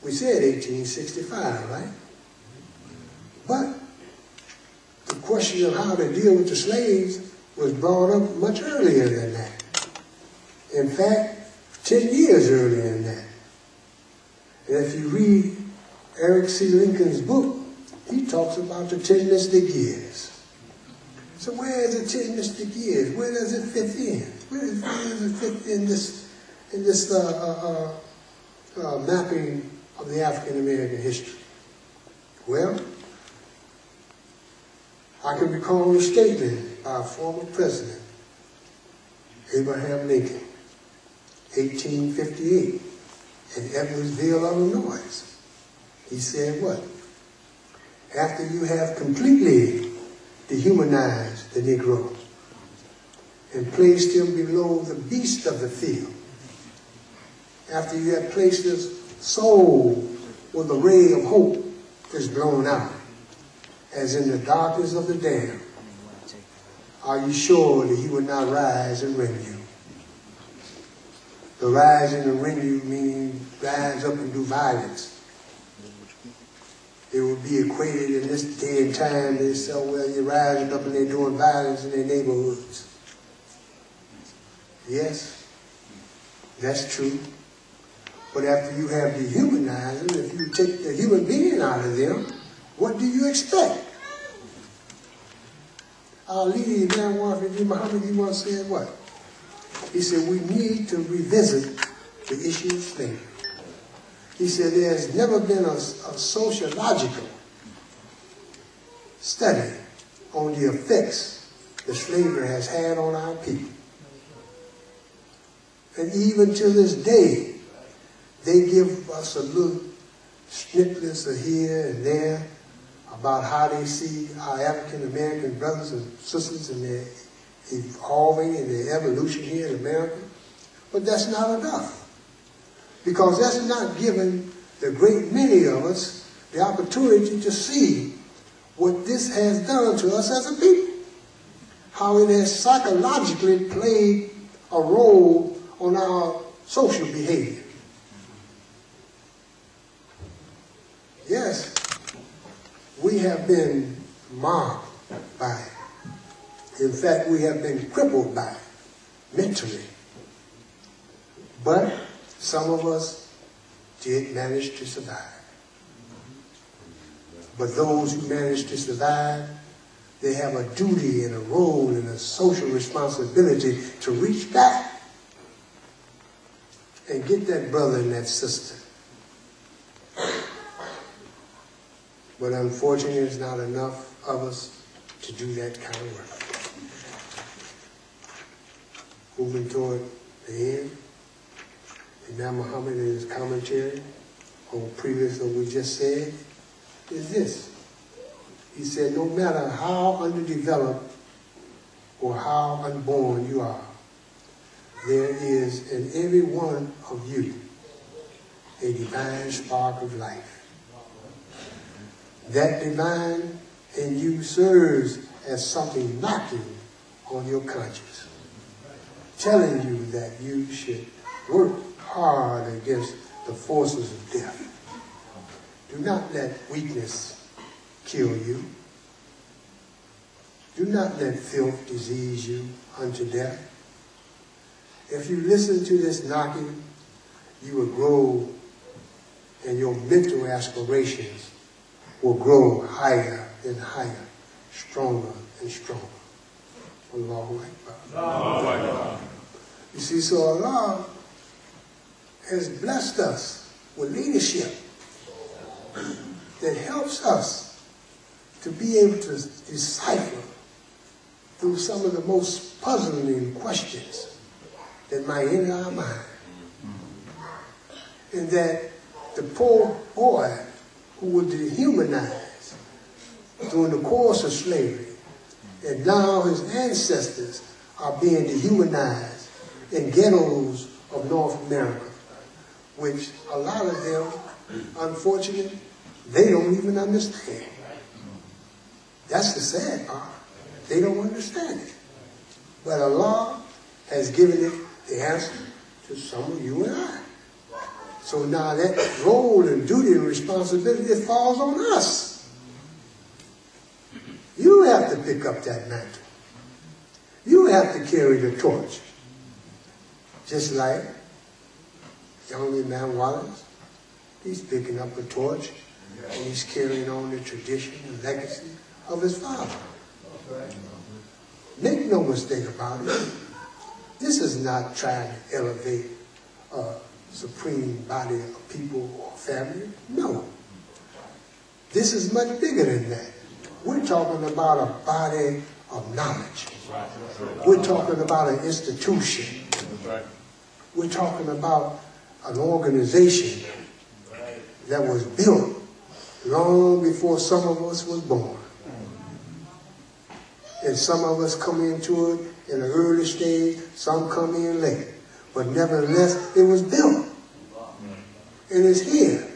We said 1865, right? But the question of how to deal with the slaves was brought up much earlier than that. In fact, 10 years earlier than that. And if you read Eric C. Lincoln's book, he talks about the 10 mystic years. So where is the 10 mystic years? Where does it fit in? Where does it fit in this mapping of the African American history? Well, I can recall a statement by a former president, Abraham Lincoln, 1858, in Edwardsville, Illinois. He said what? After you have completely dehumanized the Negro and placed him below the beast of the field, after you have placed his soul where the ray of hope is blown out, as in the darkness of the dam, are you sure that he will not rise and rend you? The rise and rend you means rise up and do violence. It would be equated in this day and time. They say, well, you're rising up and they're doing violence in their neighborhoods. Yes, that's true. But after you have dehumanized them, if you take the human being out of them, what do you expect? Our leader, Imam Muhammad, he once said what? He said, we need to revisit the issue of slavery. He said, there's never been a sociological study on the effects that slavery has had on our people. And even to this day, they give us a little snippets of here and there about how they see our African American brothers and sisters and their evolving and their evolution here in America. But that's not enough. Because that's not giving the great many of us the opportunity to see what this has done to us as a people. How it has psychologically played a role on our social behavior. Yes, we have been marked by it. In fact, we have been crippled by it, mentally. But some of us did manage to survive. But those who managed to survive, they have a duty and a role and a social responsibility to reach back and get that brother and that sister. But unfortunately, there's not enough of us to do that kind of work. Moving toward the end, Imam Muhammad in his commentary on previous what we just said is this. He said, no matter how underdeveloped or how unborn you are, there is in every one of you a divine spark of life. That divine in you serves as something knocking on your conscience, telling you that you should work hard against the forces of death. Do not let weakness kill you. Do not let filth disease you unto death. If you listen to this knocking, you will grow, and your mental aspirations will grow higher and higher, stronger and stronger. Allahu Akbar. Allahu Akbar. You see, so Allah has blessed us with leadership that helps us to be able to decipher through some of the most puzzling questions that might enter our mind. And that the poor boy who was dehumanized during the course of slavery, and now his ancestors are being dehumanized in ghettos of North America, which a lot of them, unfortunately, they don't even understand. That's the sad part. They don't understand it. But Allah has given it the answer to some of you and I. So now that role and duty and responsibility, it falls on us. You have to pick up that mantle. You have to carry the torch. Just like young Imam Wallace, he's picking up a torch and he's carrying on the tradition and legacy of his father. Make no mistake about it. This is not trying to elevate a supreme body of people or family. No. This is much bigger than that. We're talking about a body of knowledge. We're talking about an institution. We're talking about an organization that was built long before some of us was born. And some of us come into it in an early stage, some come in late. But nevertheless, it was built. And it's here.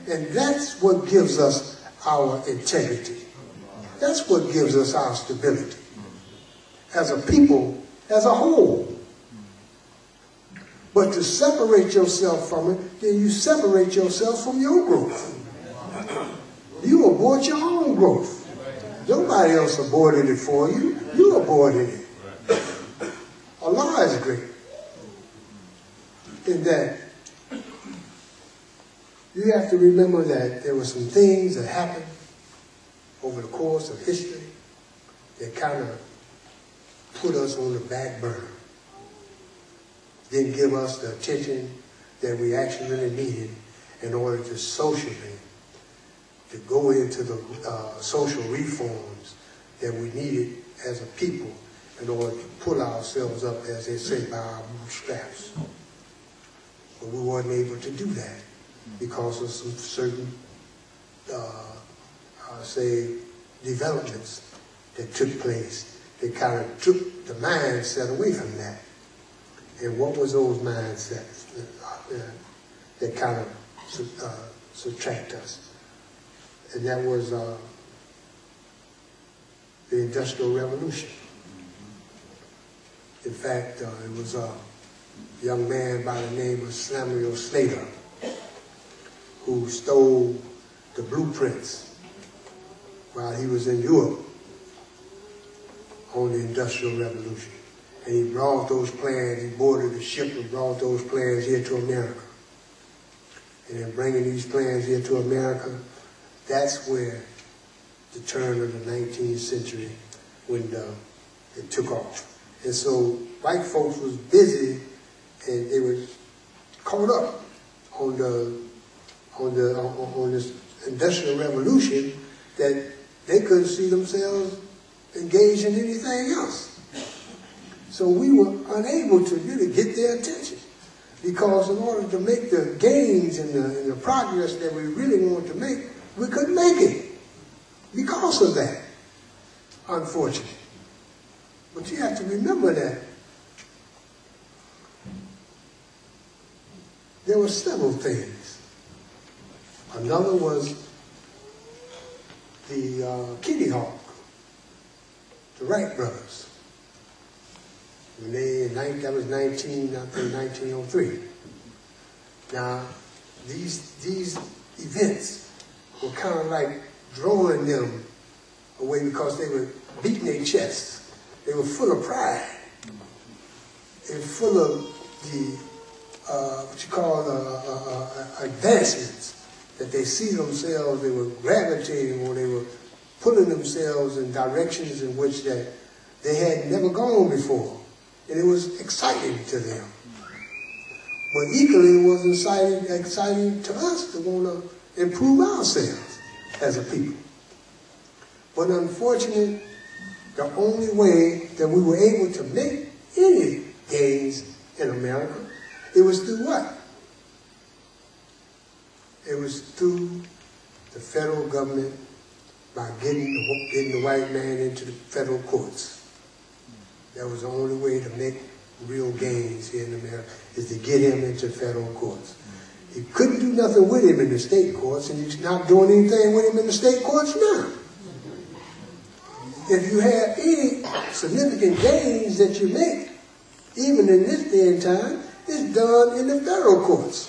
And that's what gives us our integrity. That's what gives us our stability. As a people, as a whole. But to separate yourself from it, then you separate yourself from your growth. You abort your own growth. Nobody else aborted it for you. You aborted it. Allah is great in that you have to remember that there were some things that happened over the course of history that kind of put us on the back burner. Didn't give us the attention that we actually really needed in order to socially, to go into the social reforms that we needed as a people in order to pull ourselves up, as they say, by our bootstraps. But we weren't able to do that because of some certain, say, developments that took place that kind of took the mindset away from that. And what was those mindsets that kind of subtract us? And that was the Industrial Revolution. In fact, it was a young man by the name of Samuel Slater who stole the blueprints while he was in Europe on the Industrial Revolution. And he brought those plans, he boarded a ship and brought those plans here to America. And in bringing these plans here to America, that's where the turn of the 19th century, when it took off. And so white folks was busy and they were caught up on this Industrial Revolution that they couldn't see themselves engaged in anything else. So we were unable to really get their attention because in order to make the gains and the progress that we really wanted to make, we couldn't make it because of that, unfortunately. But you have to remember that there were several things. Another was the Kitty Hawk, the Wright brothers. When that was 1903. Now, these events were kind of like drawing them away because they were beating their chests. They were full of pride. They were full of the, what you call advancements, that they see themselves, they were gravitating or they were pulling themselves in directions in which that they had never gone before. And it was exciting to them. But equally, it was exciting to us to want to improve ourselves as a people. But unfortunately, the only way that we were able to make any gains in America, it was through what? It was through the federal government by getting the white man into the federal courts. That was the only way to make real gains here in America, is to get him into federal courts. You couldn't do nothing with him in the state courts, and you're not doing anything with him in the state courts now. If you have any significant gains that you make, even in this day and time, it's done in the federal courts.